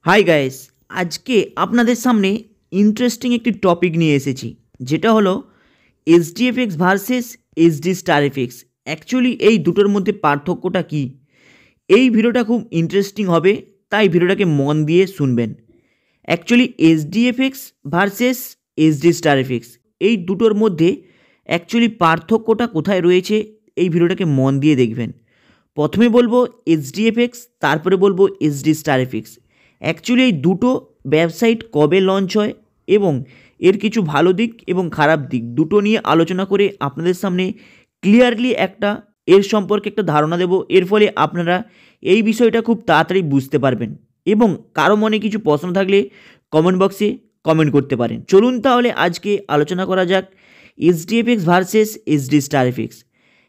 Hi guys, আজকে আপনাদের সামনে ইন্টারেস্টিং একটি টপিক নিয়ে এসেছি, যেটা হলো SDFX versus SD star FX. Actually এই দুটোর মধ্যে পার্থক্যটা কি? এই ভিডিওটা খুব ইন্টারেস্টিং হবে, তাই ভিডিওটাকে মন দিয়ে শুনবেন। Actually SDFX versus SD star FX, এই দুটোর মধ্যে অ্যাকচুয়ালি পার্থক্যটা কোথায় রয়েছে, এই ভিডিওটাকে মন দিয়ে দেখবেন। প্রথমে বলবো এসডিএফএক্স, তারপরে বলবো এসডি স্টার এফএক্স। অ্যাকচুয়ালি এই দুটো ওয়েবসাইট কবে লঞ্চ হয় এবং এর কিছু ভালো দিক এবং খারাপ দিক দুটো নিয়ে আলোচনা করে আপনাদের সামনে ক্লিয়ারলি এর সম্পর্কে একটা ধারণা দেব। এর ফলে আপনারা এই বিষয়টা খুব তাড়াতাড়ি বুঝতে পারবেন এবং কারো মনে কিছু প্রশ্ন থাকলে কমেন্ট বক্সে কমেন্ট করতে পারেন। চলুন তাহলে আজকে আলোচনা করা যাক SDFX versus SD star FX.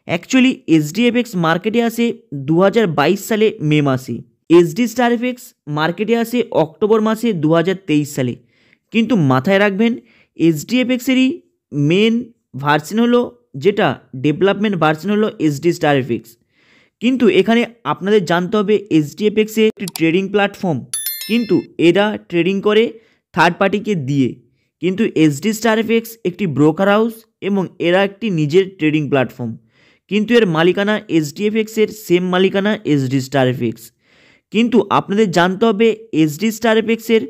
Actually SDFX মার্কেটে আসে 2022 সালে মে মাসে, এসডি স্টার এফএক্স মার্কেটে আসে অক্টোবর মাসে 2023 সালে। কিন্তু মাথায় রাখবেন, এসডিএফএক্সেরই মেন ভার্সন হলো, যেটা ডেভেলপমেন্ট ভার্সন হলো এসডি স্টার এফএক্স। কিন্তু এখানে আপনাদের জানতে হবে এসডিএফএক্সে একটি ট্রেডিং প্ল্যাটফর্ম, কিন্তু এরা ট্রেডিং করে থার্ড পার্টিকে দিয়ে। কিন্তু এসডি স্টার এফএক্স একটি ব্রোকার হাউস এবং এরা একটি নিজের ট্রেডিং প্ল্যাটফর্ম, কিন্তু এর মালিকানা এসডিএফএক্সের সেম মালিকানা এসডি স্টার এফএক্স। কিন্তু আপনাদের জানতে হবে এসডি স্টার এফএক্সের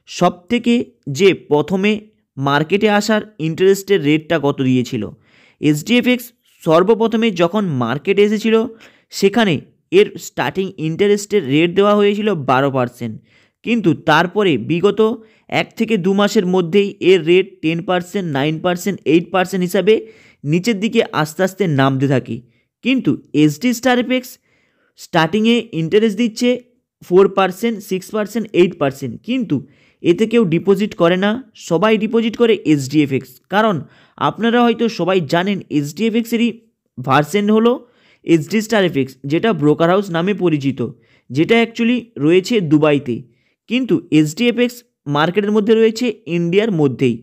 সবথেকে যে প্রথমে মার্কেটে আসার ইন্টারেস্টের রেটটা কত দিয়েছিল। এসডিএফএক্স সর্বপ্রথমে যখন মার্কেটে এসেছিল সেখানে এর স্টার্টিং ইন্টারেস্টের রেট দেওয়া হয়েছিল 12%, কিন্তু তারপরে বিগত 1 থেকে 2 মাসের মধ্যেই এর রেট 10%, 9%, 8% হিসাবে নিচের দিকে আস্তে আস্তে নামতে থাকে। কিন্তু এসডি স্টার এফএক্স স্টার্টিংয়ে ইন্টারেস্ট দিচ্ছে 4%, 6%, 8%, কিন্তু এতে কেউ ডিপোজিট করে না, সবাই ডিপোজিট করে এসডিএফএক্স। কারণ আপনারা হয়তো সবাই জানেন এসডিএফএক্সেরই ভার্সন হলো এসডি স্টার এফএক্স, যেটা ব্রোকার হাউস নামে পরিচিত, যেটা অ্যাকচুয়ালি রয়েছে দুবাইতে। কিন্তু এসডিএফএক্স মার্কেটের মধ্যে রয়েছে ইন্ডিয়ার মধ্যেই।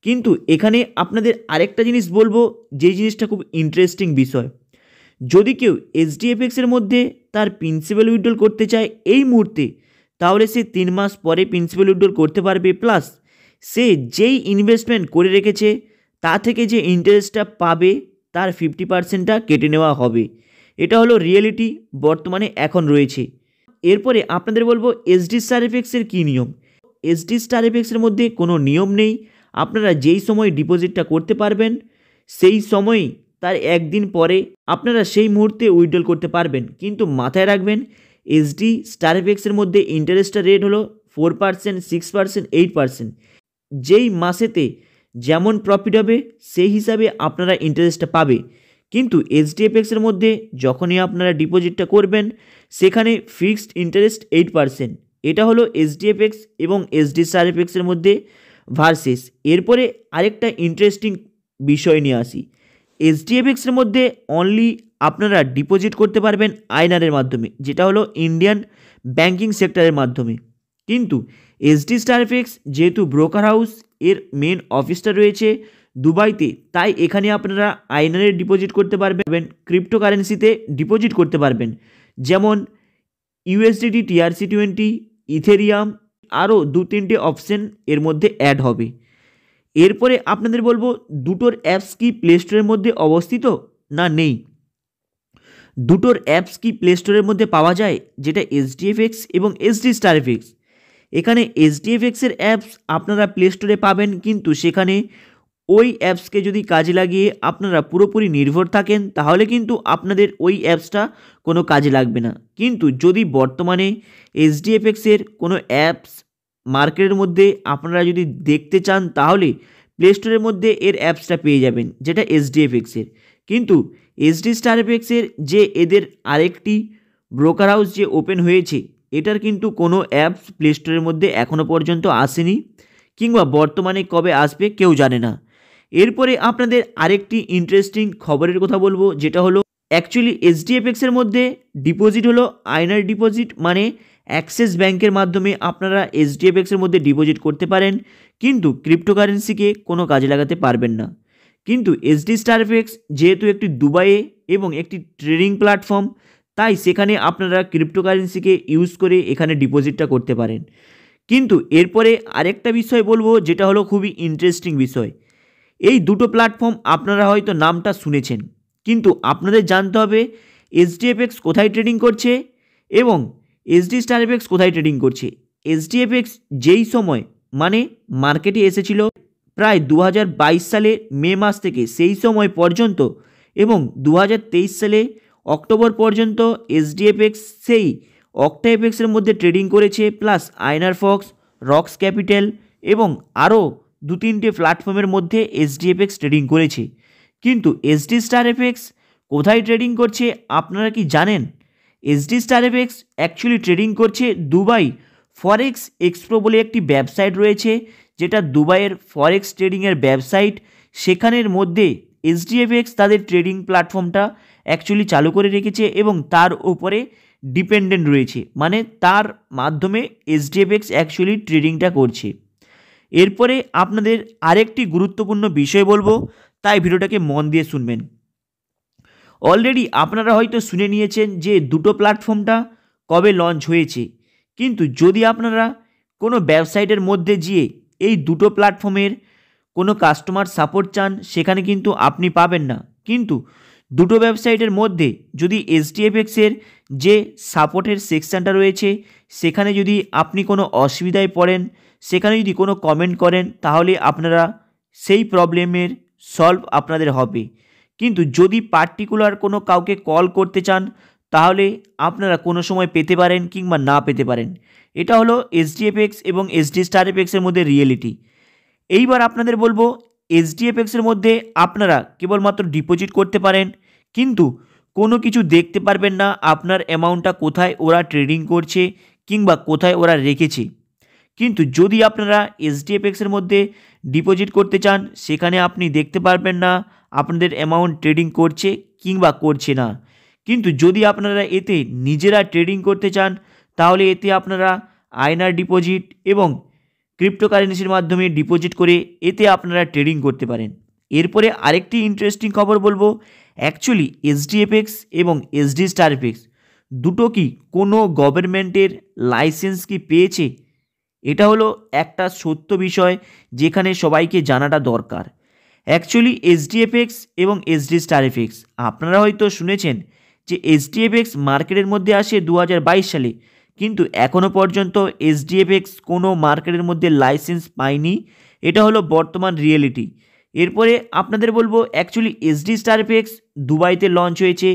কিন্তু এখানে আপনাদের আরেকটা জিনিস বলবো, যে জিনিসটা খুব ইন্টারেস্টিং বিষয়। যদি কেউ এসডিএফএক্সের মধ্যে তার প্রিন্সিপাল উইথড্রল করতে চায় এই মুহূর্তে, তাহলে সে 3 মাস পরে প্রিন্সিপাল উইথড্রল করতে পারবে, প্লাস সে যেই ইনভেস্টমেন্ট করে রেখেছে তা থেকে যে ইন্টারেস্টটা পাবে তার 50%টা কেটে নেওয়া হবে। এটা হলো রিয়েলিটি বর্তমানে এখন রয়েছে। এরপরে আপনাদের বলবো এসডি স্টার এফএক্সের কী নিয়ম। এসডি স্টার এফএক্সের মধ্যে কোনো নিয়ম নেই, আপনারা যেই সময় ডিপোজিটটা করতে পারবেন সেই সময়ই তার একদিন পরে আপনারা সেই মুহূর্তে উইথড্রল করতে পারবেন। কিন্তু মাথায় রাখবেন এসডি স্টার এফএক্সের মধ্যে ইন্টারেস্টের রেট হলো 4%, 6%, 8%। যেই মাসেতে যেমন প্রফিট হবে সেই হিসাবে আপনারা ইন্টারেস্টটা পাবে। কিন্তু এসডিএফএক্সের মধ্যে যখনই আপনারা ডিপোজিটটা করবেন সেখানে ফিক্সড ইন্টারেস্ট 8%। এটা হলো এসডিএফএক্স এবং এসডি স্টার এফএক্সের মধ্যে ভার্সেস। এরপরে আরেকটা ইন্টারেস্টিং বিষয় নিয়ে আসি। এসডিএফএক্সের মধ্যে অনলি আপনারা ডিপোজিট করতে পারবেন আইনারের মাধ্যমে, যেটা হলো ইন্ডিয়ান ব্যাংকিং সেক্টরের মাধ্যমে। কিন্তু এসডি স্টার এফএক্স যেহেতু ব্রোকার হাউস, এর মেন অফিসটা রয়েছে দুবাইতে, তাই এখানে আপনারা আইনারে ডিপোজিট করতে পারবেন, ক্রিপ্টোকারেন্সিতে ডিপোজিট করতে পারবেন, যেমন ইউএসডিটি, TRC20, ইথেরিয়াম, আরও 2-3টে অপশন এর মধ্যে অ্যাড হবে। এরপরে আপনাদের বলবো দুটোর অ্যাপস কি প্লে স্টোরের মধ্যে অবস্থিত না নেই। দুটোর অ্যাপস কি প্লে স্টোরের মধ্যে পাওয়া যায়, যেটা এসডিএফএক্স এবং এসডি স্টার এফএক্স। এখানে এসডিএফএক্সের অ্যাপস আপনারা প্লে স্টোরে পাবেন, কিন্তু সেখানে ওই অ্যাপসকে যদি কাজে লাগিয়ে আপনারা পুরোপুরি নির্ভর থাকেন তাহলে কিন্তু আপনাদের ওই অ্যাপসটা কোনো কাজে লাগবে না। কিন্তু যদি বর্তমানে এসডিএফএক্সের কোনো অ্যাপস মার্কেটের মধ্যে আপনারা যদি দেখতে চান তাহলে প্লে স্টোরের মধ্যে এর অ্যাপসটা পেয়ে যাবেন, যেটা এসডিএফএক্সের। কিন্তু এসডি স্টার এফএক্সের যে এদের আরেকটি ব্রোকার হাউস যে ওপেন হয়েছে, এটার কিন্তু কোনো অ্যাপস প্লে স্টোরের মধ্যে এখনও পর্যন্ত আসেনি, কিংবা বর্তমানে কবে আসবে কেউ জানে না। এরপরে আপনাদের আরেকটি ইন্টারেস্টিং খবরের কথা বলবো, যেটা হলো অ্যাকচুয়ালি এসডিএফএক্সের মধ্যে ডিপোজিট হলো আইনার ডিপোজিট, মানে অ্যাক্সিস ব্যাংকের মাধ্যমে আপনারা এসডিএফএক্সের মধ্যে ডিপোজিট করতে পারেন, কিন্তু ক্রিপ্টোকারেন্সিকে কোনো কাজে লাগাতে পারবেন না। কিন্তু এসডি স্টার এফএক্স যেহেতু একটি দুবাইয়ে এবং একটি ট্রেডিং প্ল্যাটফর্ম, তাই সেখানে আপনারা ক্রিপ্টোকারেন্সিকে ইউজ করে এখানে ডিপোজিটটা করতে পারেন। কিন্তু এরপরে আরেকটা বিষয় বলবো, যেটা হলো খুবই ইন্টারেস্টিং বিষয়। এই দুটো প্ল্যাটফর্ম আপনারা হয়তো নামটা শুনেছেন, কিন্তু আপনাদের জানতে হবে SGFX কোথায় ট্রেডিং করছে এবং SD StarFX কোথায় ট্রেডিং করছে। SGFX যেই সময় মানে মার্কেটে এসেছিল প্রায় 2022 সালে মে মাস থেকে সেই সময় পর্যন্ত এবং 2023 সালে অক্টোবর পর্যন্ত SDFX সেই অক্টাএফএক্সের মধ্যে ট্রেডিং করেছে, প্লাস আইনার ফক্স, রক্স ক্যাপিটাল এবং আরও 2-3টে প্ল্যাটফর্মের মধ্যে SDFX ট্রেডিং করেছে। কিন্তু SD StarFX কোথায় ট্রেডিং করছে আপনারা কি জানেন? SD StarFX অ্যাকচুয়ালি ট্রেডিং করছে দুবাই ফরেক্স এক্সপ্রো বলে একটি ওয়েবসাইট রয়েছে, যেটা দুবাইয়ের ফরেক্স ট্রেডিংয়ের ওয়েবসাইট। সেখানের মধ্যে SDFX তাদের ট্রেডিং প্ল্যাটফর্মটা অ্যাকচুয়ালি চালু করে রেখেছে এবং তার উপরে ডিপেন্ডেন্ট রয়েছে, মানে তার মাধ্যমে SDFX অ্যাকচুয়ালি ট্রেডিংটা করছে। এরপরে আপনাদের আরেকটি গুরুত্বপূর্ণ বিষয় বলবো, তাই ভিডিওটাকে মন দিয়ে শুনবেন। অলরেডি আপনারা হয়তো শুনে নিয়েছেন যে দুটো প্ল্যাটফর্মটা কবে লঞ্চ হয়েছে, কিন্তু যদি আপনারা কোনো ওয়েবসাইটের মধ্যে গিয়ে এই দুটো প্ল্যাটফর্মের কোনো কাস্টমার সাপোর্ট চান, সেখানে কিন্তু আপনি পাবেন না। কিন্তু দুটো ওয়েবসাইটের মধ্যে যদি SDFX-এর যে সাপোর্টের সেকশানটা রয়েছে, সেখানে যদি আপনি কোনো অসুবিধায় পড়েন, সেখানে যদি কোনো কমেন্ট করেন, তাহলে আপনারা সেই প্রবলেমের সলভ আপনাদের হবে। কিন্তু যদি পার্টিকুলার কোনো কাউকে কল করতে চান, তাহলে আপনারা কোনো সময় পেতে পারেন কিংবা না পেতে পারেন। এটা হলো SDFX এবং SD StarFX-এর মধ্যে রিয়েলিটি। এইবার আপনাদের বলবো, SDFX-এর মধ্যে আপনারা কেবলমাত্র ডিপোজিট করতে পারেন, কিন্তু কোনো কিছু দেখতে পারবেন না আপনার অ্যামাউন্টটা কোথায় ওরা ট্রেডিং করছে কিংবা কোথায় ওরা রেখেছে। কিন্তু যদি আপনারা SDFX-এর মধ্যে ডিপোজিট করতে চান, সেখানে আপনি দেখতে পারবেন না আপনাদের অ্যামাউন্ট ট্রেডিং করছে কিংবা করছে না। কিন্তু যদি আপনারা এতে নিজেরা ট্রেডিং করতে চান, তাহলে এতে আপনারা আইনার ডিপোজিট এবং ক্রিপ্টোকারেন্সির মাধ্যমে ডিপোজিট করে এতে আপনারা ট্রেডিং করতে পারেন। এরপরে আরেকটি ইন্টারেস্টিং খবর বলবো, অ্যাকচুয়ালি SDFX এবং SD StarFX দুটো কি কোনো গভর্নমেন্টের লাইসেন্স কি পেয়েছে? এটা হলো একটা সত্য বিষয়, যেখানে সবাইকে জানাটা দরকার। অ্যাকচুয়ালি SDFX এবং SD StarFX আপনারা হয়তো শুনেছেন যে SDFX মার্কেটের মধ্যে আসে 2022 সালে, কিন্তু এখনও পর্যন্ত SDFX কোনো মার্কেটের মধ্যে লাইসেন্স পায়নি। এটা হলো বর্তমান রিয়েলিটি। এরপরে আপনাদের বলবো, অ্যাকচুয়ালি SD StarFX দুবাইতে লঞ্চ হয়েছে,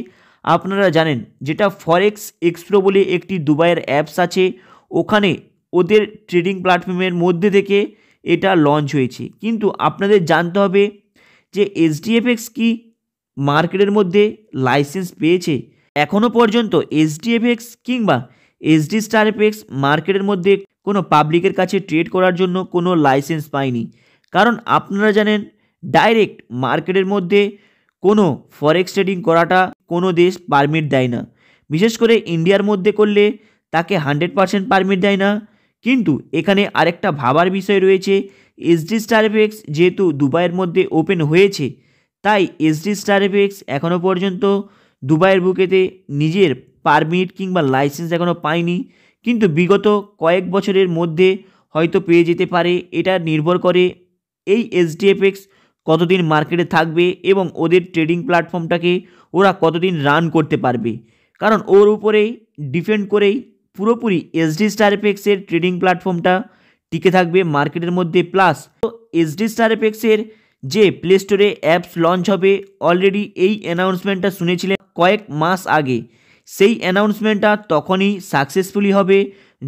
আপনারা জানেন, যেটা ফরেক্স এক্সপ্রো বলে একটি দুবাইয়ের অ্যাপস আছে, ওখানে ওদের ট্রেডিং প্ল্যাটফর্মের মধ্যে থেকে এটা লঞ্চ হয়েছে। কিন্তু আপনাদের জানতে হবে যে SDFX কি মার্কেটের মধ্যে লাইসেন্স পেয়েছে? এখনও পর্যন্ত SDFX কিংবা SD StarFX মার্কেটের মধ্যে কোনো পাবলিকের কাছে ট্রেড করার জন্য কোনো লাইসেন্স পায়নি। কারণ আপনারা জানেন, ডাইরেক্ট মার্কেটের মধ্যে কোনো ফরেক্স ট্রেডিং করাটা কোনো দেশ পারমিট দেয় না। বিশেষ করে ইন্ডিয়ার মধ্যে করলে তাকে 100% পারমিট দেয় না। কিন্তু এখানে আরেকটা ভাবার বিষয় রয়েছে, SD StarFX যেহেতু দুবাইয়ের মধ্যে ওপেন হয়েছে, তাই SD StarFX এখনও পর্যন্ত দুবাইয়ের বুকেতে নিজের পারমিট কিংবা লাইসেন্স এখনও পায়নি। কিন্তু বিগত কয়েক বছরের মধ্যে হয়তো পেয়ে যেতে পারে। এটা নির্ভর করে এই SDFX কতদিন মার্কেটে থাকবে এবং ওদের ট্রেডিং প্ল্যাটফর্মটাকে ওরা কতদিন রান করতে পারবে, কারণ ওর উপরেই ডিপেন্ড করেই পুরোপুরি SD StarFX-এর ট্রেডিং প্ল্যাটফর্মটা টিকে থাকবে মার্কেটের মধ্যে। প্লাস SD StarFX-এর যে প্লে স্টোরে অ্যাপস লঞ্চ হবে, অলরেডি এই অ্যানাউন্সমেন্টটা শুনেছিলেন কয়েক মাস আগে। সেই অ্যানাউন্সমেন্টটা তখনই সাকসেসফুলি হবে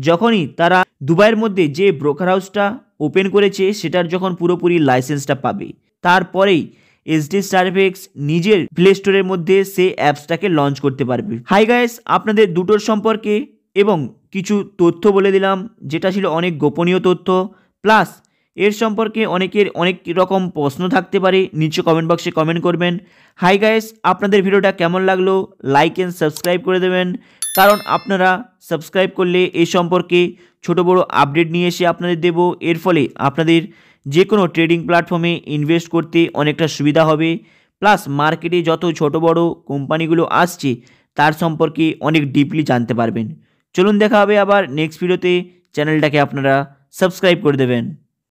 যখনই তারা দুবাইয়ের মধ্যে যে ব্রোকার হাউসটা ওপেন করেছে সেটার যখন পুরোপুরি লাইসেন্সটা পাবে, তারপরেই SD StarFX নিজের প্লে স্টোরের মধ্যে সেই অ্যাপসটাকে লঞ্চ করতে পারবে। হাই গাইস, আপনাদের দুটোর সম্পর্কে এবং কিছু তথ্য বলে দিলাম, যেটা ছিল অনেক গোপনীয় তথ্য। প্লাস এর সম্পর্কে অনেকের অনেক রকম প্রশ্ন থাকতে পারে, নিচে কমেন্ট বক্সে কমেন্ট করবেন। হাই গাইস, আপনাদের ভিডিওটা কেমন লাগলো লাইক অ্যান্ড সাবস্ক্রাইব করে দেবেন, কারণ আপনারা সাবস্ক্রাইব করলে এই সম্পর্কে ছোট বড় আপডেট নিয়ে এসে আপনাদের দেব। এর ফলে আপনাদের যে কোনো ট্রেডিং প্ল্যাটফর্মে ইনভেস্ট করতে অনেকটা সুবিধা হবে। প্লাস মার্কেটে যত ছোট বড় কোম্পানিগুলো আসছে তার সম্পর্কে অনেক ডিপলি জানতে পারবেন। চলুন দেখা হবে আবার নেক্সট ভিডিওতে। চ্যানেলটাকে আপনারা সাবস্ক্রাইব করে দেবেন।